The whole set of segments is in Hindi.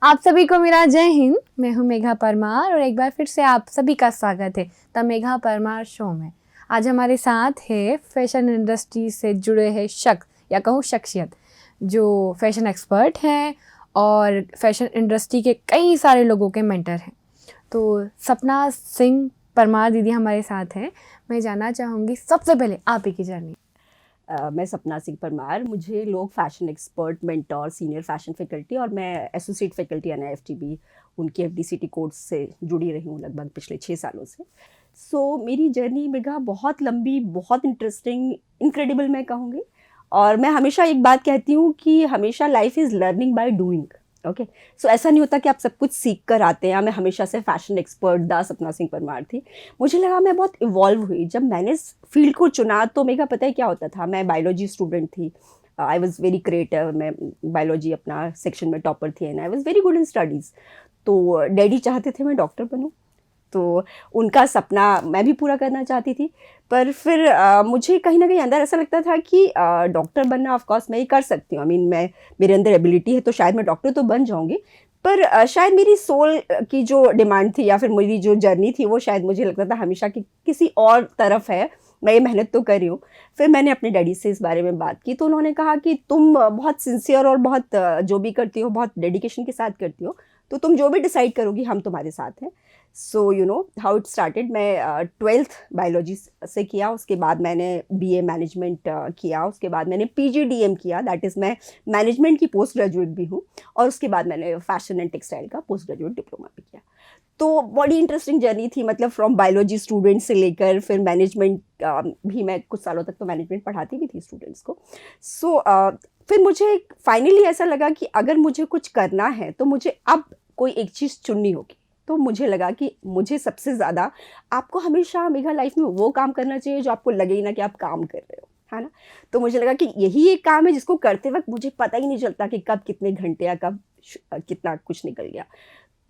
आप सभी को मेरा जय हिंद। मैं हूं मेघा परमार और एक बार फिर से आप सभी का स्वागत है द मेघा परमार शो में। आज हमारे साथ है फैशन इंडस्ट्री से जुड़े हैं शख्स या कहूँ शख्सियत जो फैशन एक्सपर्ट हैं और फैशन इंडस्ट्री के कई सारे लोगों के मेंटर हैं। तो सपना सिंह परमार दीदी हमारे साथ हैं। मैं जानना चाहूँगी सबसे पहले आप ही की जर्नी। मैं सपना सिंह परमार, मुझे लोग fashion expert, mentor, senior fashion faculty और मैं एसोसिएट फैकल्टी एनआईएफटीबी उनकी एफडीसीटी कोर्स से जुड़ी रही हूँ लगभग पिछले 6 सालों से। सो मेरी जर्नी मेघा बहुत लंबी, बहुत इंटरेस्टिंग, इनक्रेडिबल मैं कहूँगी। और मैं हमेशा एक बात कहती हूँ कि हमेशा life is learning by doing. Okay, so ऐसा नहीं होता कि आप सब कुछ सीख कर आते हैं। मैं हमेशा से फैशन एक्सपर्ट दा सपना सिंह परमार थी। मुझे लगा मैं बहुत इवॉल्व हुई जब मैंने इस फील्ड को चुना। तो मेरा पता है क्या होता था, मैं बायोलॉजी स्टूडेंट थी। I was very creative. मैं बायोलॉजी अपना सेक्शन में टॉपर थी and I was very good in studies. तो डैडी चाहते थे मैं डॉक्टर बनूँ, तो उनका सपना मैं भी पूरा करना चाहती थी। पर फिर मुझे कहीं ना कहीं अंदर ऐसा लगता था कि डॉक्टर बनना ऑफ कोर्स मैं ही कर सकती हूँ। मैं मेरे अंदर एबिलिटी है तो शायद मैं डॉक्टर तो बन जाऊँगी। पर शायद मेरी सोल की जो डिमांड थी या फिर मेरी जो जर्नी थी वो शायद मुझे लगता था हमेशा कि किसी और तरफ है। मैं ये मेहनत तो कर रही हूँ। फिर मैंने अपने डैडी से इस बारे में बात की तो उन्होंने कहा कि तुम बहुत सिंसियर और बहुत जो भी करती हो बहुत डेडिकेशन के साथ करती हो, तो तुम जो भी डिसाइड करोगी हम तुम्हारे साथ हैं। So you know how it started. मैं 12th बायोलॉजी से किया, उसके बाद मैंने बीए मैनेजमेंट किया, उसके बाद मैंने पीजीडीएम किया, दैट इज़ मैं मैनेजमेंट की पोस्ट ग्रेजुएट भी हूँ। और उसके बाद मैंने फैशन एंड टेक्सटाइल का पोस्ट ग्रेजुएट डिप्लोमा भी किया। तो बड़ी इंटरेस्टिंग जर्नी थी, मतलब फ्रॉम बायोलॉजी स्टूडेंट से लेकर फिर मैनेजमेंट भी। मैं कुछ सालों तक तो मैनेजमेंट पढ़ाती भी थी स्टूडेंट्स को। सो फिर मुझे फाइनली ऐसा लगा कि अगर मुझे कुछ करना है तो मुझे अब कोई एक चीज़ चुननी होगी। तो मुझे लगा कि मुझे सबसे ज़्यादा आपको हमेशा मेघा लाइफ में वो काम करना चाहिए जो आपको लगे ही ना कि आप काम कर रहे हो, है ना। तो मुझे लगा कि यही एक काम है जिसको करते वक्त मुझे पता ही नहीं चलता कि कब कितने घंटे या कब कितना कुछ निकल गया।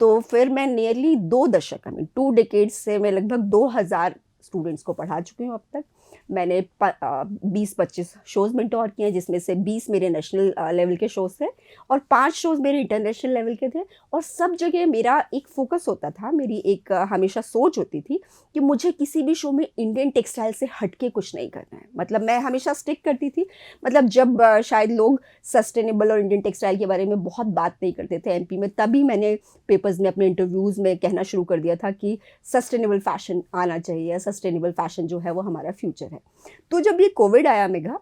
तो फिर मैं नियरली 2 दशक 2 डेकेड्स से मैं लगभग 2000 स्टूडेंट्स को पढ़ा चुकी हूँ अब तक। मैंने 20-25 शोज़ मेंटोर किए हैं, जिसमें से 20 मेरे नेशनल लेवल के शोज़ थे और 5 शोज़ मेरे इंटरनेशनल लेवल के थे। और सब जगह मेरा एक फोकस होता था, मेरी एक हमेशा सोच होती थी कि मुझे किसी भी शो में इंडियन टेक्सटाइल से हटके कुछ नहीं करना है। मतलब मैं हमेशा स्टिक करती थी। मतलब जब शायद लोग सस्टेनेबल और इंडियन टेक्सटाइल के बारे में बहुत बात नहीं करते थे एमपी में, तभी मैंने पेपर्स में अपने इंटरव्यूज़ में कहना शुरू कर दिया था कि सस्टेनेबल फैशन आना चाहिए, सस्टेनेबल फैशन जो है वो हमारा फ्यूचर है। तो जब ये कोविड आया मेघा,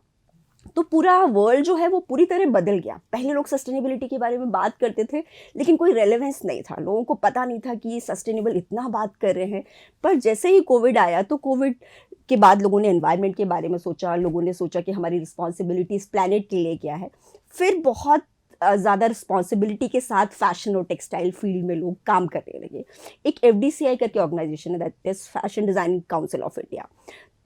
तो पूरा वर्ल्ड जो है वो पूरी तरह बदल गया। पहले लोग सस्टेनेबिलिटी के बारे में बात करते थे लेकिन कोई रेलेवेंस नहीं था, लोगों को पता नहीं था कि सस्टेनेबल इतना बात कर रहे हैं। पर जैसे ही कोविड आया तो कोविड के बाद लोगों ने एनवायरनमेंट के बारे में सोचा, लोगों ने सोचा कि हमारी रिस्पॉन्सिबिलिटी इस प्लानट के लिए क्या है। फिर बहुत ज़्यादा रिस्पॉन्सिबिलिटी के साथ फैशन और टेक्सटाइल फील्ड में लोग काम करने लगे। एक एफडीसीआई करके ऑर्गेनाइजेशन है, that is fashion designing council of India.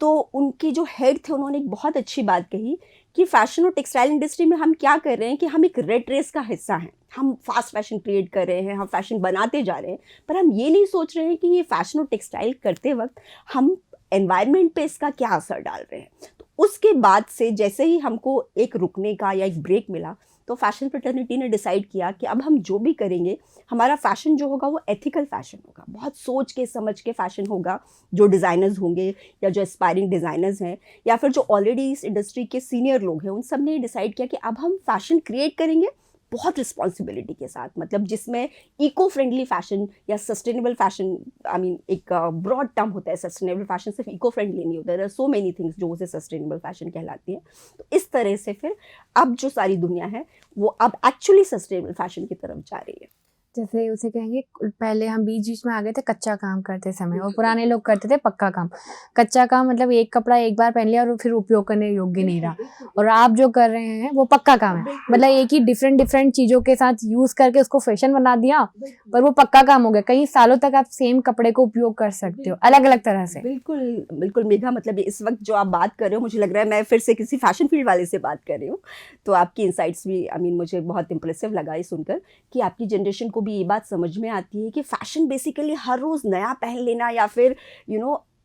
तो उनके जो हेड थे उन्होंने एक बहुत अच्छी बात कही कि फैशन और टेक्सटाइल इंडस्ट्री में हम क्या कर रहे हैं कि हम एक रेट रेस का हिस्सा हैं। हम फास्ट फैशन क्रिएट कर रहे हैं, हम फैशन बनाते जा रहे हैं, पर हम ये नहीं सोच रहे हैं कि ये फैशन और टेक्सटाइल करते वक्त हम एनवायरनमेंट पे इसका क्या असर डाल रहे हैं। तो उसके बाद से जैसे ही हमको एक रुकने का या एक ब्रेक मिला तो फैशन फ्रेटर्निटी ने डिसाइड किया कि अब हम जो भी करेंगे हमारा फैशन जो होगा वो एथिकल फैशन होगा, बहुत सोच के समझ के फैशन होगा। जो डिज़ाइनर्स होंगे या जो एस्पायरिंग डिज़ाइनर्स हैं या फिर जो ऑलरेडी इस इंडस्ट्री के सीनियर लोग हैं, उन सब ने डिसाइड किया कि अब हम फैशन क्रिएट करेंगे बहुत रिस्पॉन्सिबिलिटी के साथ, मतलब जिसमें इको फ्रेंडली फैशन या सस्टेनेबल फैशन, एक ब्रॉड टर्म होता है। सस्टेनेबल फैशन सिर्फ इको फ्रेंडली नहीं होता है, सो मेनी थिंग्स जो उसे सस्टेनेबल फैशन कहलाती है। तो इस तरह से फिर अब जो सारी दुनिया है वो अब एक्चुअली सस्टेनेबल फैशन की तरफ जा रही है। जैसे उसे कहेंगे, पहले हम बीच बीच में आ गए थे कच्चा काम करते समय और पुराने लोग करते थे पक्का काम। कच्चा काम मतलब एक कपड़ा एक बार पहन लिया और फिर उपयोग करने योग्य नहीं रहा, और आप जो कर रहे हैं वो पक्का काम है। मतलब एक ही डिफरेंट चीजों के साथ यूज करके उसको फैशन बना दिया, पर वो पक्का काम हो गया। कई सालों तक आप सेम कपड़े को उपयोग कर सकते हो अलग अलग तरह से। बिल्कुल बिल्कुल मेघा, मतलब इस वक्त जो आप बात कर रहे हो मुझे लग रहा है मैं फिर से किसी फैशन फील्ड वाले से बात कर रही हूँ। तो आपकी इंसाइट्स भी मुझे बहुत इंप्रेसिव लगा ये सुनकर कि आपकी जनरेशन को भी ये बात समझ में आती है कि फैशन बेसिकली हर रोज़ नया पहन लेना या फिर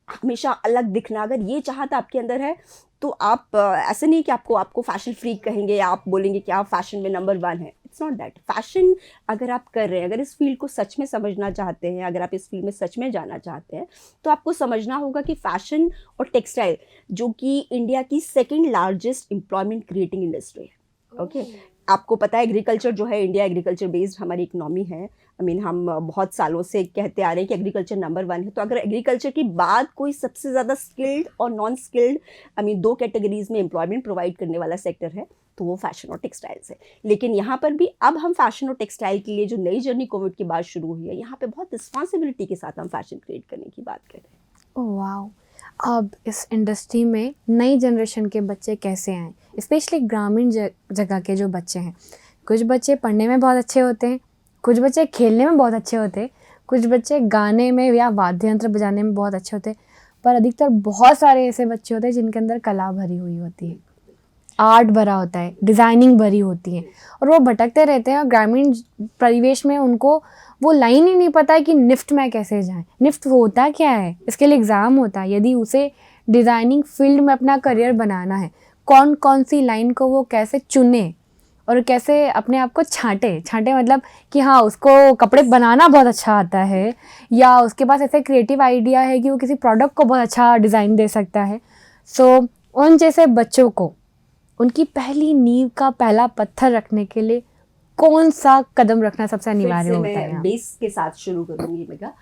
हमेशा अलग दिखना, अगर ये चाहत आपके अंदर है तो आप ऐसे नहीं कि आपको फैशन फ्रीक कहेंगे या आप बोलेंगे कि आप फैशन में नंबर 1 है। It's not that. फैशन अगर आप कर रहे हैं, अगर इस फील्ड को सच में समझना चाहते हैं, अगर आप इस फील्ड में सच में जाना चाहते हैं, तो आपको समझना होगा कि फैशन और टेक्सटाइल, जो कि इंडिया की second largest employment creating industry है, ओके। आपको पता है एग्रीकल्चर जो है, इंडिया एग्रीकल्चर बेस्ड हमारी इकोनॉमी है। आई मीन हम बहुत सालों से कहते आ रहे हैं कि एग्रीकल्चर नंबर 1 है। तो अगर एग्रीकल्चर के बाद कोई सबसे ज़्यादा स्किल्ड और non skilled, I mean 2 categories में एम्प्लॉयमेंट प्रोवाइड करने वाला सेक्टर है, तो वो फैशन और टेक्सटाइल्स है। लेकिन यहाँ पर भी अब हम फैशन और टेक्सटाइल के लिए जो नई जर्नी कोविड के बाद शुरू हुई है, यहाँ पे बहुत रिस्पॉन्सिबिलिटी के साथ हम फैशन क्रिएट करने की बात कर रहे हैं। Oh wow! अब इस इंडस्ट्री में नई जनरेशन के बच्चे कैसे आएँ? स्पेशली ग्रामीण जगह के जो बच्चे हैं। कुछ बच्चे पढ़ने में बहुत अच्छे होते हैं, कुछ बच्चे खेलने में बहुत अच्छे होते हैं, कुछ बच्चे गाने में या वाद्य यंत्र बजाने में बहुत अच्छे होते हैं, पर अधिकतर बहुत सारे ऐसे बच्चे होते हैं जिनके अंदर कला भरी हुई होती है, आर्ट भरा होता है, डिज़ाइनिंग भरी होती है, और वो भटकते रहते हैं। और ग्रामीण परिवेश में उनको वो लाइन ही नहीं पता है कि निफ्ट में कैसे जाएं, निफ्ट होता क्या है, इसके लिए एग्ज़ाम होता है। यदि उसे डिज़ाइनिंग फील्ड में अपना करियर बनाना है, कौन कौन सी लाइन को वो कैसे चुने और कैसे अपने आप को छांटे मतलब कि हाँ, उसको कपड़े बनाना बहुत अच्छा आता है, या उसके पास ऐसे क्रिएटिव आइडिया है कि वो किसी प्रोडक्ट को बहुत अच्छा डिज़ाइन दे सकता है। सो उन जैसे बच्चों को उनकी पहली नींव का पहला पत्थर रखने के लिए कौन सा कदम रखना सबसे अनिवार्य होता है? मैं बेस के साथ शुरू करूंगी मेगा।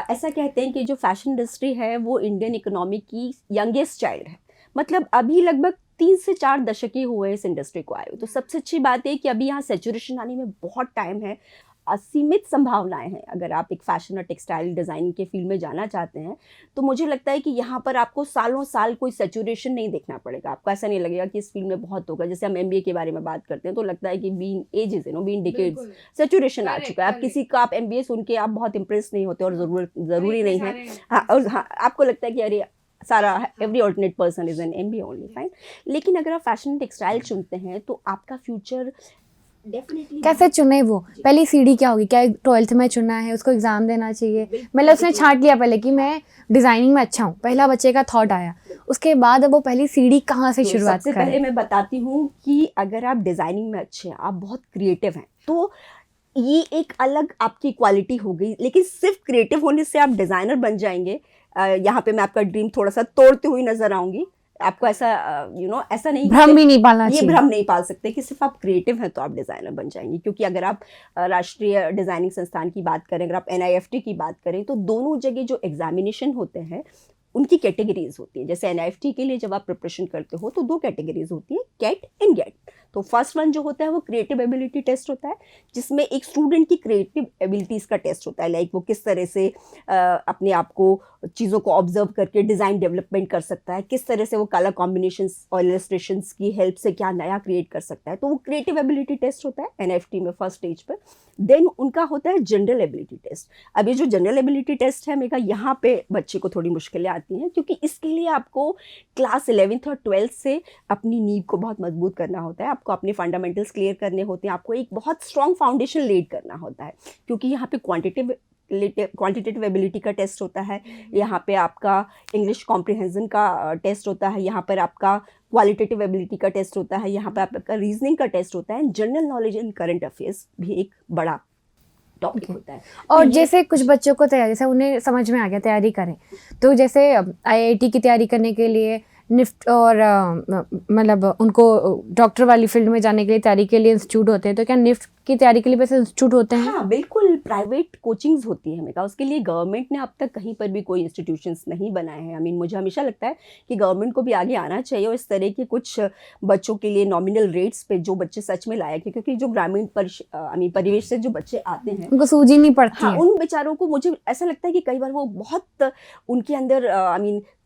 ऐसा कहते हैं कि जो फैशन इंडस्ट्री है वो इंडियन इकोनॉमी की यंगेस्ट चाइल्ड है। मतलब अभी लगभग 3 से 4 दशक ही हुए इस इंडस्ट्री को आए हुए। तो सबसे अच्छी बात है कि अभी यहाँ सेचुरेशन आने में बहुत टाइम है, असीमित संभावनाएं हैं। अगर आप एक फैशन और टेक्सटाइल डिज़ाइनिंग के फील्ड में जाना चाहते हैं, तो मुझे लगता है कि यहाँ पर आपको सालों साल कोई सेचुरेशन नहीं देखना पड़ेगा। आपको ऐसा नहीं लगेगा कि इस फील्ड में बहुत होगा। जैसे हम MBA के बारे में बात करते हैं तो लगता है कि been ages been decades saturation आ चुका है। आप किसी का आप MBA सुन के आप बहुत इंप्रेस नहीं होते, और ज़रूरी नहीं है। हाँ, और हाँ, आपको लगता है कि अरे सारा every alternate person is an MBA only, fine. लेकिन अगर आप फैशन टेक्सटाइल चुनते हैं तो आपका फ्यूचर डेफिनेटली कैसे चुने वो? पहली सीढ़ी क्या होगी? क्या 12th में चुना है, उसको एग्ज़ाम देना चाहिए? मतलब उसने छांट लिया पहले कि मैं डिज़ाइनिंग में अच्छा हूँ, पहला बच्चे का थॉट आया, उसके बाद अब वो पहली सीढ़ी कहाँ से शुरुआत सबसे करें? पहले मैं बताती हूँ कि अगर आप डिज़ाइनिंग में अच्छे हैं, आप बहुत क्रिएटिव हैं, तो ये एक अलग आपकी क्वालिटी हो गई। लेकिन सिर्फ क्रिएटिव होने से आप डिज़ाइनर बन जाएंगे, यहाँ पे मैं आपका ड्रीम थोड़ा सा तोड़ती हुई नजर आऊंगी। आपको ऐसा ऐसा नहीं, भ्रम भी नहीं पालना ये चाहिए। भ्रम नहीं पाल सकते कि सिर्फ आप क्रिएटिव हैं तो आप डिज़ाइनर बन जाएंगे। क्योंकि अगर आप राष्ट्रीय डिज़ाइनिंग संस्थान की बात करें, अगर आप NIFT की बात करें, तो दोनों जगह जो एग्जामिनेशन होते हैं उनकी कैटेगरीज होती है। जैसे NIFT के लिए जब आप प्रिपरेशन करते हो तो 2 कैटेगरीज होती है, कैट एंड गेट। तो फर्स्ट वन जो होता है वो क्रिएटिव एबिलिटी टेस्ट होता है, जिसमें एक स्टूडेंट की क्रिएटिव एबिलिटीज़ का टेस्ट होता है। लाइक वो किस तरह से अपने आप को चीज़ों को ऑब्जर्व करके डिज़ाइन डेवलपमेंट कर सकता है, किस तरह से वो कलर कॉम्बिनेशंस और इलस्ट्रेशंस की हेल्प से क्या नया क्रिएट कर सकता है। तो वो क्रिएटिव एबिलिटी टेस्ट होता है NIFT में फर्स्ट स्टेज पर। देन उनका होता है जनरल एबिलिटी टेस्ट। अब ये जो जनरल एबिलिटी टेस्ट है मेरा, यहाँ पे बच्चे को थोड़ी मुश्किलें आती हैं, क्योंकि इसके लिए आपको क्लास 11th और 12th से अपनी नींव को बहुत मजबूत करना होता है। आपको अपने फंडामेंटल्स क्लियर करने होते हैं, आपको एक बहुत स्ट्रॉन्ग फाउंडेशन लेड करना होता है। क्योंकि यहाँ पे क्वांटिटेटिव एबिलिटी का टेस्ट होता है, यहाँ पे आपका इंग्लिश कॉम्प्रिहेंशन का टेस्ट होता है, यहाँ पर आपका क्वालिटेटिव एबिलिटी का टेस्ट होता है, यहाँ पर आपका रीजनिंग का टेस्ट होता है, general knowledge and current affairs भी एक बड़ा टॉपिक होता है। और जैसे कुछ बच्चों को तैयारी, जैसे उन्हें समझ में आ गया तैयारी करें, तो जैसे IIT की तैयारी करने के लिए निफ्ट और मतलब उनको डॉक्टर वाली फील्ड में जाने के लिए तैयारी के लिए इंस्टीट्यूट होते हैं, तो क्या निफ्ट की तैयारी के लिए वैसे इंस्टीट्यूट होते हैं? हाँ बिल्कुल, प्राइवेट कोचिंग्स होती है मेरा। उसके लिए गवर्नमेंट ने अब तक कहीं पर भी कोई इंस्टीट्यूशंस नहीं बनाए हैं। मुझे हमेशा लगता है कि गवर्नमेंट को भी आगे आना चाहिए और इस तरह के कुछ बच्चों के लिए नॉमिनल रेट्स पे जो बच्चे सच में लायक है, क्योंकि जो ग्रामीण परिवेश से जो बच्चे आते हैं उनको सूझी नहीं पड़ती है। उन बेचारों को मुझे ऐसा लगता है कि कई बार वो बहुत उनके अंदर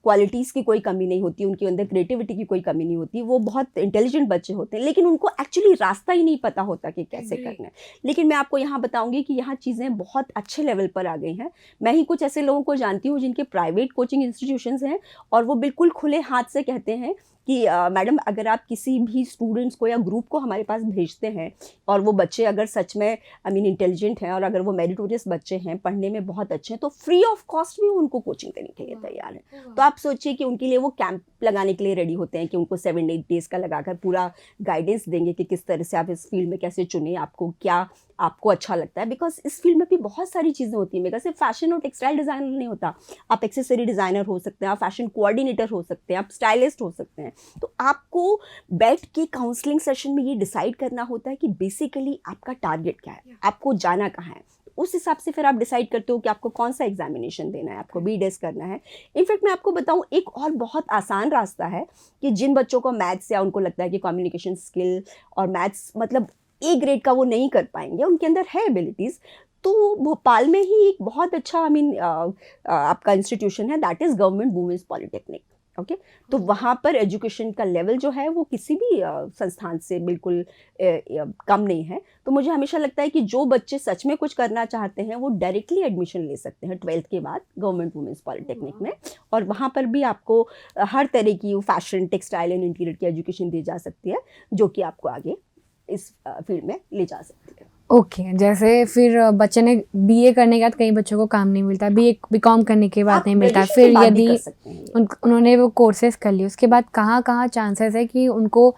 क्वालिटीज़ की कोई कमी नहीं होती, उनके अंदर क्रिएटिविटी की कोई कमी नहीं होती, वो बहुत इंटेलिजेंट बच्चे होते हैं, लेकिन उनको एक्चुअली रास्ता ही नहीं पता होता कि कैसे करना है। लेकिन मैं आपको यहाँ बताऊंगी कि यहाँ चीज़ें बहुत अच्छे लेवल पर आ गई हैं। मैं ही कुछ ऐसे लोगों को जानती हूँ जिनके प्राइवेट कोचिंग इंस्टीट्यूशंस हैं और वो बिल्कुल खुले हाथ से कहते हैं कि मैडम अगर आप किसी भी स्टूडेंट्स को या ग्रुप को हमारे पास भेजते हैं और वो बच्चे अगर सच में इंटेलिजेंट हैं और अगर वो मेरिटोरियस बच्चे हैं, पढ़ने में बहुत अच्छे हैं, तो फ्री ऑफ कॉस्ट भी उनको कोचिंग देने के लिए तैयार हैं। तो आप सोचिए कि उनके लिए वो कैंप लगाने के लिए रेडी होते हैं कि उनको 7-8 डेज का लगाकर पूरा गाइडेंस देंगे कि किस तरह से आप इस फील्ड में कैसे चुने, आपको क्या आपको अच्छा लगता है। बिकॉज इस फील्ड में भी बहुत सारी चीज़ें होती हैं। मेरा सिर्फ फैशन और टेक्सटाइल डिज़ाइनर नहीं होता, आप एक्सेसरी डिज़ाइनर हो सकते हैं, आप फैशन कोऑर्डिनेटर हो सकते हैं, आप स्टाइलिस्ट हो सकते हैं। तो आपको बैठ के काउंसलिंग सेशन में ये डिसाइड करना होता है कि बेसिकली आपका टारगेट क्या है, आपको जाना कहाँ है। उस हिसाब से फिर आप डिसाइड करते हो कि आपको कौन सा एग्जामिनेशन देना है, आपको बीडेस करना है। इनफैक्ट मैं आपको बताऊं, एक और बहुत आसान रास्ता है कि जिन बच्चों को मैथ्स या उनको लगता है कि कम्युनिकेशन स्किल और मैथ्स मतलब ए ग्रेड का वो नहीं कर पाएंगे, उनके अंदर है एबिलिटीज़, तो भोपाल में ही एक बहुत अच्छा आपका इंस्टीट्यूशन है, that is government women's polytechnic. Okay, तो वहाँ पर एजुकेशन का लेवल जो है वो किसी भी संस्थान से बिल्कुल कम नहीं है। तो मुझे हमेशा लगता है कि जो बच्चे सच में कुछ करना चाहते हैं वो डायरेक्टली एडमिशन ले सकते हैं 12th के बाद गवर्नमेंट वुमेन्स पॉलिटेक्निक में, और वहाँ पर भी आपको हर तरह की फैशन, टेक्सटाइल एंड इंटीरियर की एजुकेशन दी जा सकती है, जो कि आपको आगे इस फील्ड में ले जा सकती है। ओके, जैसे फिर बच्चे ने बीए करने के बाद कई बच्चों को काम नहीं मिलता, बीकॉम करने के बाद नहीं मिलता, फिर यदि उन्होंने वो कोर्सेज कर लिए, उसके बाद कहाँ कहाँ चांसेस है कि उनको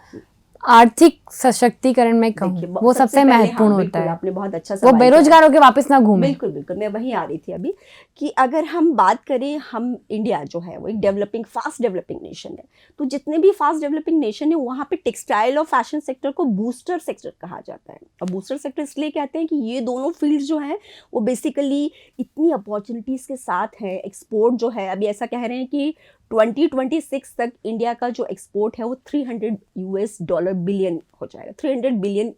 आर्थिक सशक्तिकरण में कहूँ वो सबसे महत्वपूर्ण होता है। आपने बहुत अच्छा वो बेरोजगार होकर वापस ना घूमे। बिल्कुल बिल्कुल, मैं वहीं आ रही थी अभी कि अगर हम बात करें, हम इंडिया जो है वो एक डेवलपिंग, फास्ट डेवलपिंग नेशन है। तो जितने भी फास्ट डेवलपिंग नेशन है वहाँ पे टेक्सटाइल और फैशन सेक्टर को बूस्टर सेक्टर कहा जाता है। और बूस्टर सेक्टर इसलिए कहते हैं कि ये दोनों फील्ड जो हैं वो बेसिकली इतनी अपॉर्चुनिटीज़ के साथ है। एक्सपोर्ट जो है, अभी ऐसा कह रहे हैं कि 2026 तक इंडिया का जो एक्सपोर्ट है वो $300 बिलियन हो जाएगा, $300 बिलियन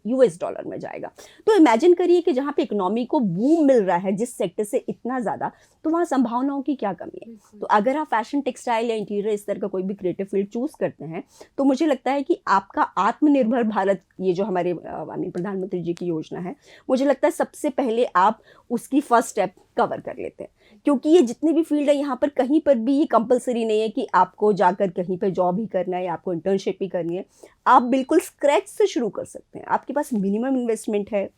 में जाएगा। तो इमेजिन करिए कि जहाँ पे इकोनॉमी को बूम मिल रहा है जिस सेक्टर से इतना ज़्यादा, तो वहाँ संभावनाओं की क्या कमी है। तो अगर आप फैशन, टेक्सटाइल या इंटीरियर इस तरह का कोई भी क्रिएटिव फील्ड चूज़ करते हैं, तो मुझे लगता है कि आपका आत्मनिर्भर भारत, ये जो हमारे प्रधानमंत्री जी की योजना है, मुझे लगता है सबसे पहले आप उसकी फर्स्ट स्टेप कवर कर लेते हैं। क्योंकि ये जितने भी फील्ड है यहाँ पर कहीं पर भी ये कंपलसरी नहीं है कि आपको जाकर कहीं पर जॉब ही करना है या आपको इंटर्नशिप ही करनी है। आप बिल्कुल स्क्रैच से शुरू कर सकते हैं। आपके पास मिनिमम इन्वेस्टमेंट है,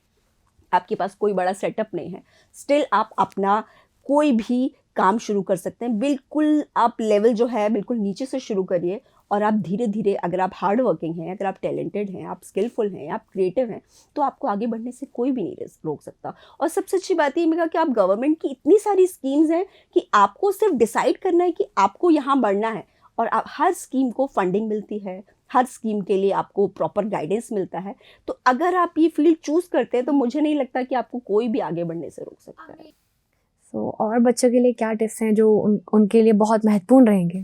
आपके पास कोई बड़ा सेटअप नहीं है, स्टिल आप अपना कोई भी काम शुरू कर सकते हैं। बिल्कुल आप लेवल जो है बिल्कुल नीचे से शुरू करिए, और आप धीरे धीरे, अगर आप हार्ड वर्किंग हैं, अगर आप टैलेंटेड हैं, आप स्किलफुल हैं, आप क्रिएटिव हैं, तो आपको आगे बढ़ने से कोई भी नहीं रोक सकता। और सबसे अच्छी बात ये मेरा कि आप गवर्नमेंट की इतनी सारी स्कीम्स हैं कि आपको सिर्फ डिसाइड करना है कि आपको यहाँ बढ़ना है, और आप हर स्कीम को फंडिंग मिलती है, हर स्कीम के लिए आपको प्रॉपर गाइडेंस मिलता है। तो अगर आप ये फील्ड चूज़ करते हैं तो मुझे नहीं लगता कि आपको कोई भी आगे बढ़ने से रोक सकता है। और बच्चों के लिए क्या टिप्स हैं जो उनके लिए बहुत महत्वपूर्ण रहेंगे?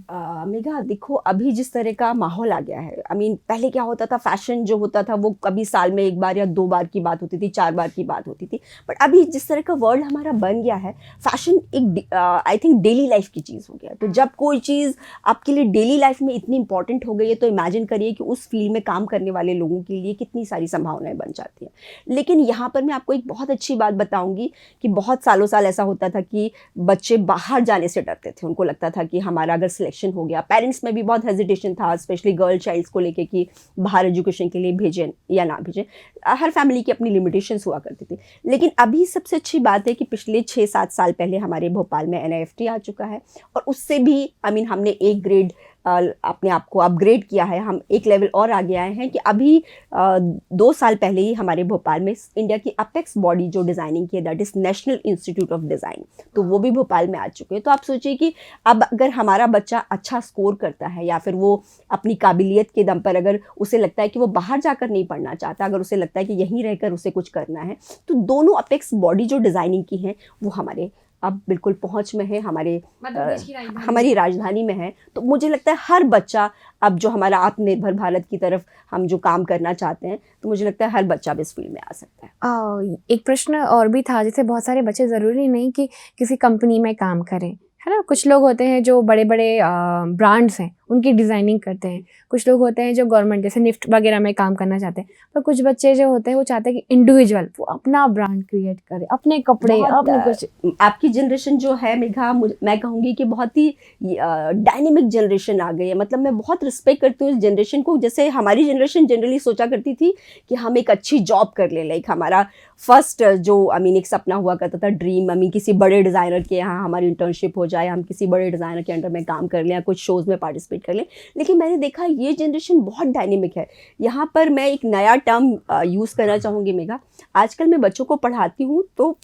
मेघा, देखो अभी जिस तरह का माहौल आ गया है, पहले क्या होता था, फैशन जो होता था वो कभी साल में 1 बार या 2 बार की बात होती थी, 4 बार की बात होती थी। बट अभी जिस तरह का वर्ल्ड हमारा बन गया है, फैशन एक आई थिंक डेली लाइफ की चीज़ हो गया। तो जब कोई चीज़ आपके लिए डेली लाइफ में इतनी इंपॉर्टेंट हो गई है, तो इमेजिन करिए कि उस फील्ड में काम करने वाले लोगों के लिए कितनी सारी संभावनाएं बन जाती हैं। लेकिन यहाँ पर मैं आपको एक बहुत अच्छी बात बताऊँगी कि बहुत सालों साल ऐसा होता था कि बच्चे बाहर जाने से डरते थे। उनको लगता था कि हमारा अगर सिलेक्शन हो गया, पेरेंट्स में भी बहुत हेजिटेशन था, स्पेशली गर्ल चाइल्ड्स को लेके कि बाहर एजुकेशन के लिए भेजें या ना भेजें। हर फैमिली की अपनी लिमिटेशंस हुआ करती थी। लेकिन अभी सबसे अच्छी बात है कि पिछले 6-7 साल पहले हमारे भोपाल में NIFT आ चुका है, और उससे भी हमने एक ग्रेड अपने आप को अपग्रेड किया है। हम एक लेवल और आगे आए हैं कि अभी 2 साल पहले ही हमारे भोपाल में इंडिया की अपेक्स बॉडी जो डिज़ाइनिंग की है, that is national institute of design, तो वो भी भोपाल में आ चुके हैं। तो आप सोचिए कि अब अगर हमारा बच्चा अच्छा स्कोर करता है, या फिर वो अपनी काबिलियत के दम पर, अगर उसे लगता है कि वो बाहर जाकर नहीं पढ़ना चाहता, अगर उसे लगता है कि यहीं रहकर उसे कुछ करना है, तो दोनों अपेक्स बॉडी जो डिज़ाइनिंग की हैं वो हमारे अब बिल्कुल पहुंच में है, हमारी राजधानी में है। तो मुझे लगता है हर बच्चा, अब जो हमारा आत्मनिर्भर भारत की तरफ हम जो काम करना चाहते हैं, तो मुझे लगता है हर बच्चा भी इस फील्ड में आ सकता है। एक प्रश्न और भी था, जैसे बहुत सारे बच्चे ज़रूरी नहीं कि किसी कंपनी में काम करें, है ना, कुछ लोग होते हैं जो बड़े बड़े ब्रांड्स हैं उनकी डिज़ाइनिंग करते हैं। कुछ लोग होते हैं जो गवर्नमेंट जैसे निफ्ट वगैरह में काम करना चाहते हैं, पर कुछ बच्चे जो होते हैं वो चाहते हैं कि इंडिविजुअल वो अपना ब्रांड क्रिएट करे, अपने कपड़े, अपने कुछ। आपकी जनरेशन जो है मेघा, मैं कहूँगी कि बहुत ही डायनेमिक जनरेशन आ गई है। मतलब मैं बहुत रिस्पेक्ट करती हूँ इस जनरेशन को। जैसे हमारी जनरेशन जनरली सोचा करती थी कि हम एक अच्छी जॉब कर ले, लाइक हमारा फर्स्ट जो एक सपना हुआ करता था, ड्रीम, किसी बड़े डिज़ाइनर के यहाँ हमारी इंटर्नशिप हो जाए, हम किसी बड़े डिज़ाइनर के अंडर में काम कर लें या कुछ शोज़ में पार्टिसिपेट कर लें। लेकिन मैंने देखा ये जनरेशन बहुत डायनेमिक है। यहाँ पर मैं एक नया टर्म यूज़ करना चाहूँगी मेघा। आजकल मैं बच्चों को पढ़ाती हूँ तो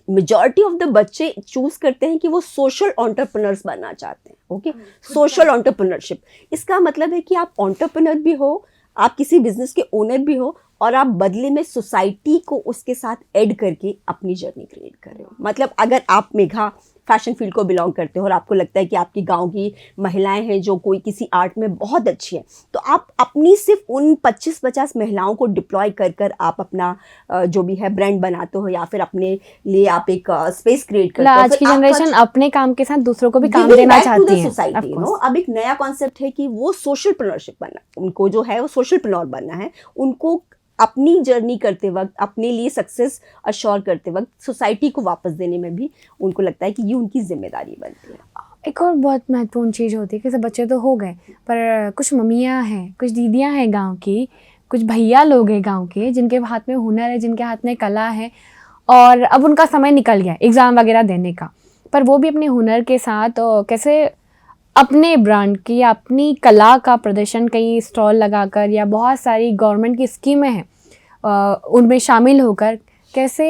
मेजॉरिटी ऑफ द बच्चे चूज करते हैं कि वो सोशल एंटरप्रेन्योर्स बनना चाहते हैं। ओके, सोशल एंटरप्रेन्योरशिप, इसका मतलब है कि आप एंटरप्रेन्योर भी हो, आप किसी बिजनेस के ओनर भी हो, और आप बदले में सोसाइटी को उसके साथ ऐड करके अपनी जर्नी क्रिएट कर रहे हो। मतलब अगर आप मेघा फैशन फील्ड को बिलोंग करते हो और आपको लगता है कि आपकी गांव की महिलाएं हैं जो कोई किसी आर्ट में बहुत अच्छी हैं, तो आप अपनी सिर्फ उन 25-50 महिलाओं को डिप्लॉय कर कर आप अपना जो भी है ब्रांड बनाते हो, या फिर अपने लिए आप एक स्पेस क्रिएट करते हो। आज की जनरेशन अपने काम के साथ दूसरों को भी काम देना चाहती है। सोसाइटी अब एक नया कॉन्सेप्ट है कि वो सोशल प्रेन्योरशिप बनना, उनको जो है वो सोशल प्रेन्योर बनना है। उनको अपनी जर्नी करते वक्त, अपने लिए सक्सेस अश्योर करते वक्त सोसाइटी को वापस देने में भी उनको लगता है कि ये उनकी जिम्मेदारी बनती है। एक और बहुत महत्वपूर्ण चीज़ होती है कि सब बच्चे तो हो गए, पर कुछ मम्मियाँ हैं, कुछ दीदियाँ हैं गांव की, कुछ भैया लोग हैं गांव के, जिनके हाथ में हुनर है, जिनके हाथ में कला है, और अब उनका समय निकल गया एग्ज़ाम वगैरह देने का, पर वो भी अपने हुनर के साथ कैसे अपने ब्रांड की या अपनी कला का प्रदर्शन कहीं स्टॉल लगाकर, या बहुत सारी गवर्नमेंट की स्कीमें हैं उनमें शामिल होकर कैसे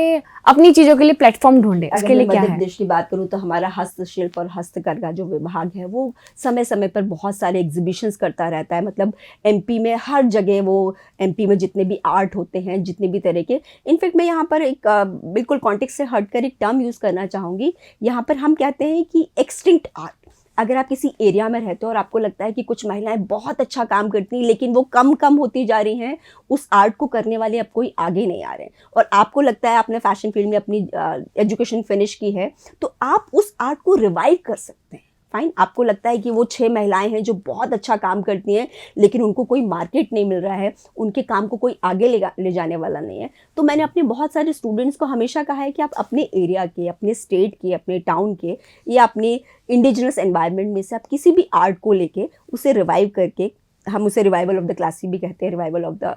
अपनी चीज़ों के लिए प्लेटफॉर्म ढूंढे, उसके लिए क्या है? मध्य प्रदेश की बात करूँ तो हमारा हस्तशिल्प और हस्तकरघा जो विभाग है वो समय समय पर बहुत सारे एग्जीबिशंस करता रहता है। मतलब एमपी में हर जगह वो, एमपी में जितने भी आर्ट होते हैं, जितने भी तरह के, इनफैक्ट मैं यहाँ पर एक बिल्कुल कॉन्टेक्स्ट से हटकर एक टर्म यूज़ करना चाहूँगी। यहाँ पर हम कहते हैं कि एक्सटिंक्ट आर्ट। अगर आप किसी एरिया में रहते हो और आपको लगता है कि कुछ महिलाएं बहुत अच्छा काम करती हैं लेकिन वो कम होती जा रही हैं, उस आर्ट को करने वाले अब कोई आगे नहीं आ रहे हैं, और आपको लगता है आपने फैशन फील्ड में अपनी एजुकेशन फिनिश की है, तो आप उस आर्ट को रिवाइव कर सकते हैं। फाइन, आपको लगता है कि वो 6 महिलाएं हैं जो बहुत अच्छा काम करती हैं लेकिन उनको कोई मार्केट नहीं मिल रहा है, उनके काम को कोई आगे ले जाने वाला नहीं है, तो मैंने अपने बहुत सारे स्टूडेंट्स को हमेशा कहा है कि आप अपने एरिया के, अपने स्टेट के, अपने टाउन के या अपने इंडिजिनस एनवायरनमेंट में से आप किसी भी आर्ट को लेके उसे रिवाइव करके, हम उसे रिवाइवल ऑफ द क्लासिक भी कहते हैं, revival of the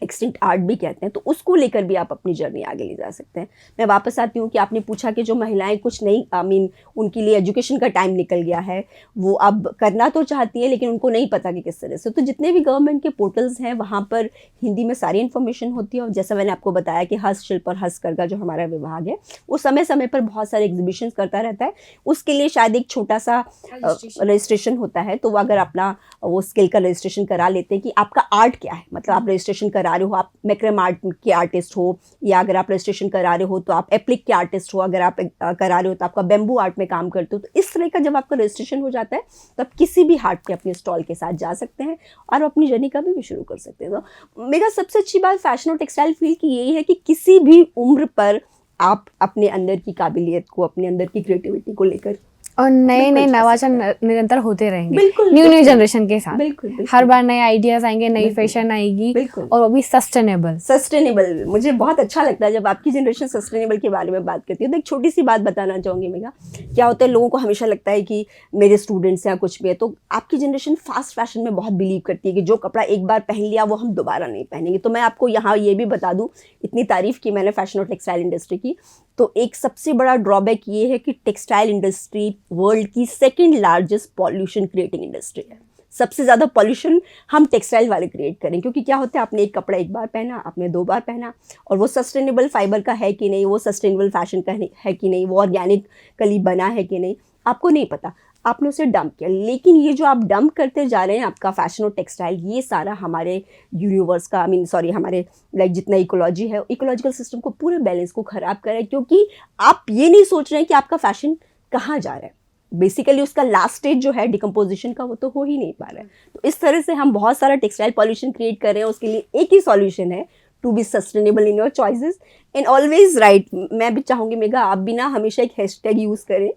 extinct art भी कहते हैं, तो उसको लेकर भी आप अपनी जर्नी आगे ले जा सकते हैं। मैं वापस आती हूँ कि आपने पूछा कि जो महिलाएं कुछ नहीं, उनके लिए एजुकेशन का टाइम निकल गया है, वो अब करना तो चाहती है लेकिन उनको नहीं पता कि किस तरह से, तो जितने भी गवर्नमेंट के पोर्टल्स हैं वहाँ पर हिंदी में सारी इन्फॉर्मेशन होती है। और जैसा मैंने आपको बताया कि हस्तशिल्प और हस्तकरघा जो हमारा विभाग है वो समय समय पर बहुत सारे एग्जीबिशन करता रहता है। उसके लिए शायद एक छोटा सा रजिस्ट्रेशन होता है, तो वो अगर अपना वो स्किल का रजिस्ट्रेशन करा लेते हैं कि आपका आर्ट क्या है, मतलब आप रजिस्ट्रेशन करा रहे हो, आप मैक्रम आर्ट के आर्टिस्ट हो, या अगर आप रजिस्ट्रेशन करा रहे हो तो आप एप्लिक के आर्टिस्ट हो, अगर आप करा रहे हो तो आपका बेम्बू आर्ट में काम करते हो, तो इस तरह का जब आपका रजिस्ट्रेशन हो जाता है तो आप किसी भी हाट के अपने स्टॉल के साथ जा सकते हैं और अपनी जर्नी का भी शुरू कर सकते हैं। तो मेरा सबसे अच्छी बात फैशन और टेक्सटाइल फील्ड की यही है कि किसी भी उम्र पर आप अपने अंदर की काबिलियत को, अपने अंदर की क्रिएटिविटी को लेकर और नए नवाचार निरंतर होते रहेंगे, बिल्कुल न्यू जनरेशन के साथ। बिल्कुल हर बार नए आइडियाज आएंगे, नई फैशन आएगी, और वो भी सस्टेनेबल। मुझे बहुत अच्छा लगता है जब आपकी जनरेशन सस्टेनेबल के बारे में बात करती है। तो एक छोटी सी बात बताना चाहूँगी मेघा, क्या होता है, लोगों को हमेशा लगता है कि मेरे स्टूडेंट्स या कुछ भी है, तो आपकी जनरेशन फास्ट फैशन में बहुत बिलीव करती है कि जो कपड़ा एक बार पहन लिया वो हम दोबारा नहीं पहनेंगे। तो मैं आपको यहाँ ये भी बता दूँ, इतनी तारीफ की मैंने फैशन और टेक्सटाइल इंडस्ट्री की, तो एक सबसे बड़ा ड्रॉबैक ये है कि टेक्सटाइल इंडस्ट्री वर्ल्ड की second largest pollution creating industry है। सबसे ज़्यादा पॉल्यूशन हम टेक्सटाइल वाले क्रिएट करें, क्योंकि क्या होता है, आपने एक कपड़ा एक बार पहना, आपने 2 बार पहना, और वो सस्टेनेबल फाइबर का है कि नहीं, वो सस्टेनेबल फैशन का है कि नहीं, वो ऑर्गेनिकली बना है कि नहीं, आपको नहीं पता, आपने उसे डंप किया। लेकिन ये जो आप डंप करते जा रहे हैं, आपका फैशन और टेक्सटाइल, ये सारा हमारे यूनिवर्स का, हमारे जितना इकोलॉजी है, इकोलॉजिकल सिस्टम को, पूरे बैलेंस को ख़राब कर रहा है, क्योंकि आप ये नहीं सोच रहे हैं कि आपका फैशन कहाँ जा रहा है। बेसिकली उसका लास्ट स्टेज जो है डिकम्पोजिशन का, वो तो हो ही नहीं पा रहा है। तो इस तरह से हम बहुत सारा टेक्सटाइल पॉल्यूशन क्रिएट कर रहे हैं। उसके लिए एक ही सॉल्यूशन है, to be sustainable in your choices and always right. मैं भी चाहूँगी मेघा, आप भी ना हमेशा एक हैशटैग यूज़ करें,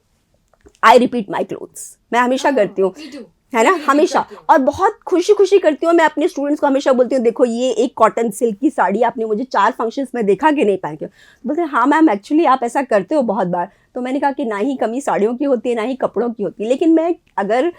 आई रिपीट माई क्लोथ्स। मैं हमेशा करती हूँ, है ना, हमेशा। और बहुत खुशी खुशी करती हूँ, मैं अपने स्टूडेंट्स को हमेशा बोलती हूँ, देखो ये एक कॉटन सिल्क की साड़ी आपने मुझे 4 फंक्शंस में देखा कि नहीं पहन के। बोलते हैं हाँ मैम, एक्चुअली आप ऐसा करते हो बहुत बार। तो मैंने कहा कि ना ही कमी साड़ियों की होती है, ना ही कपड़ों की होती है, लेकिन मैं अगर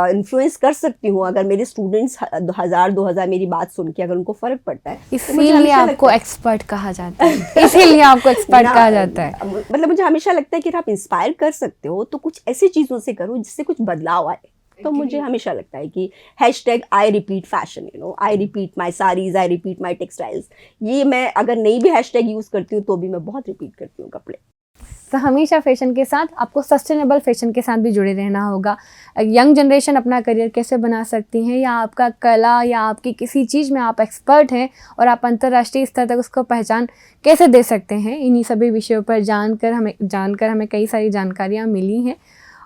इन्फ्लुएंस कर सकती हूँ, अगर मेरे स्टूडेंट्स 1000-2000 मेरी बात सुन के अगर उनको फ़र्क पड़ता है, तो मुझे इसीलिए हमेशा आपको लगता है एक्सपर्ट कहा जाता है, इसीलिए आपको एक्सपर्ट कहा जाता है। मतलब मुझे हमेशा लगता है कि अगर आप इंस्पायर कर सकते हो तो कुछ ऐसी चीज़ों से करो जिससे कुछ बदलाव आए। तो मुझे हमेशा लगता है कि hashtag I repeat fashion, I repeat my saris, I repeat my textiles, ये मैं अगर नहीं भी हैशटैग यूज़ करती हूँ तो भी मैं बहुत रिपीट करती हूँ कपड़े। तो हमेशा फैशन के साथ आपको सस्टेनेबल फैशन के साथ भी जुड़े रहना होगा। यंग जनरेशन अपना करियर कैसे बना सकती हैं, या आपका कला या आपकी किसी चीज़ में आप एक्सपर्ट हैं और आप अंतर्राष्ट्रीय स्तर तक उसको पहचान कैसे दे सकते हैं, इन्हीं सभी विषयों पर जानकर हमें कई सारी जानकारियाँ मिली हैं।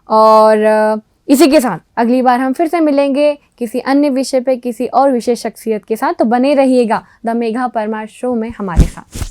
और इसी के साथ अगली बार हम फिर से मिलेंगे किसी अन्य विषय पे, किसी और विशेष शख्सियत के साथ। तो बने रहिएगा द मेघा परमार शो में हमारे साथ।